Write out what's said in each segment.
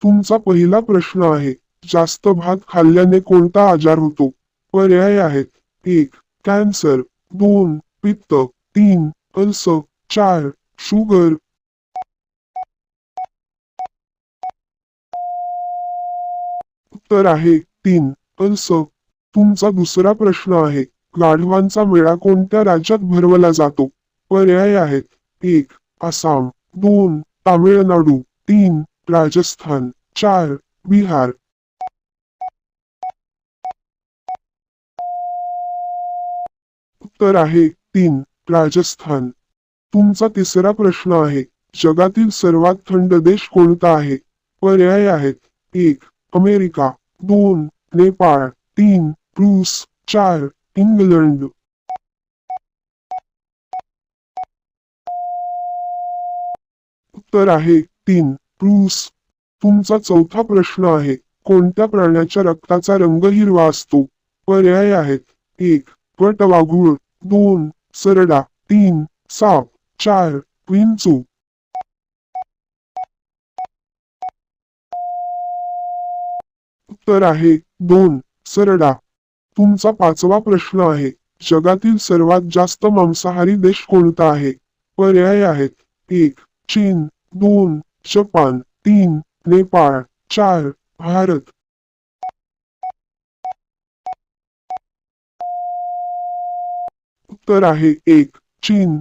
तुमचा पहिला प्रश्न आहे, जास्त भात खाल्ल्याने कोणता आजार होतो? पर्याय आहेत. 1. कॅन्सर. 2. पित्त. 3. अल्सर. 4. शुगर. उत्तर आहे 3. अल्सर. तुमचा दुसरा प्रश्न आहे, गाढवांचा मेळा कोणत्या राज्यात भरवला जातो? पर्याय आहेत. 1. आसाम. 2. तामिळनाडू. 3. राजस्थान. 4. बिहार. उत्तर आहे 3. राजस्थान. तुमचा तिसरा प्रश्न आहे, जगातील सर्वात थंड देश कोणता आहे? पर्याय आहेत. 1. अमेरिका. 2. नेपाळ. 3. रूस. 4. इंग्लंड. उत्तर आहे 3. रूस. तुमचा चौथा प्रश्न आहे, कोणत्या प्राण्याच्या रक्ताचा रंग हिरवा असतो? पर्याय आहेत. 1. वटवाघूळ. 2. सरडा. 3. साप. 4. विंचू. उत्तर आहे 2. सरडा. तुमचा पाचवा प्रश्न आहे, जगातील सर्वात जास्त मांसाहारी देश कोणता आहे? पर्याय आहेत. 1. चीन. 2. जपान. 3. नेपाळ. 4. भारत. उत्तर आहे 1. चीन.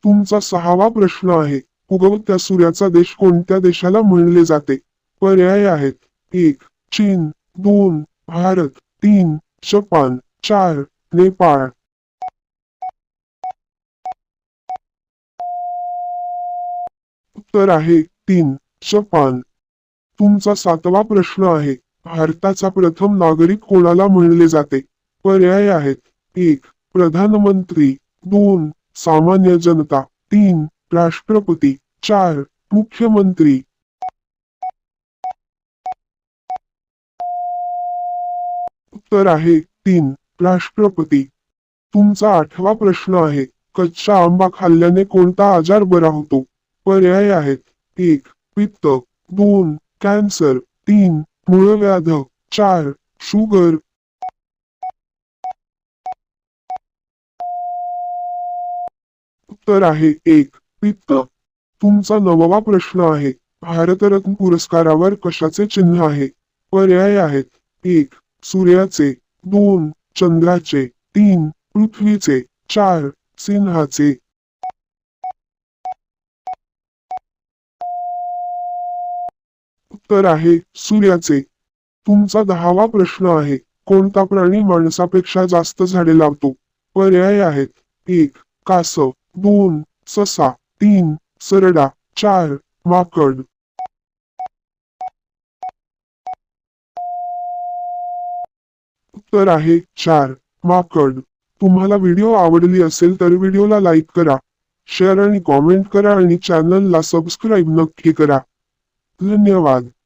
तुमचा सहावा प्रश्न आहे, उगवत्या सूर्याचा देश कोणत्या देशाला म्हणले जाते? पर्याय आहेत. 1. चीन. 2. भारत. 3. जपान. 4. नेपाळ. उत्तर आहे 3. जपान. तुमचा सातवा प्रश्न आहे, भारताचा प्रथम नागरिक कोणाला म्हणले जाते? पर्याय आहेत. 1. प्रधानमंत्री. 2. सामान्य जनता. 3. राष्ट्रपती. 4. मुख्यमंत्री. उत्तर आहे 3. राष्ट्रपती. तुमचा आठवा प्रश्न आहे, कच्चा आंबा खाल्ल्याने कोणता आजार बरा होतो? पर्याय आहेत. 1. पित्त. 2. कॅन्सर. 3. मूळव्याध. 4. शुगर. उत्तर आहे 1. पित्त. तुमचा नववा प्रश्न आहे, भारतरत्न पुरस्कारावर कशाचे चिन्ह आहे? पर्याय आहेत. 1. सूर्याचे. 2. चंद्राचे. 3. पृथ्वीचे. 4. सिंहाचे. उत्तर आहे सूर्याचे. तुमचा 10वा प्रश्न आहे, कोणता प्राणी माणसापेक्षा जास्त झाडे लावतो? पर्याय आहेत. 1. कासव. 2. ससा. 3. सरडा. 4. माकड. उत्तर आहे 4. माकड. तुम्हाला व्हिडिओ आवडली असेल तर व्हिडिओला लाईक करा, शेअर आणि कॉमेंट करा आणि चॅनलला सबस्क्राईब नक्की करा. धन्यवाद.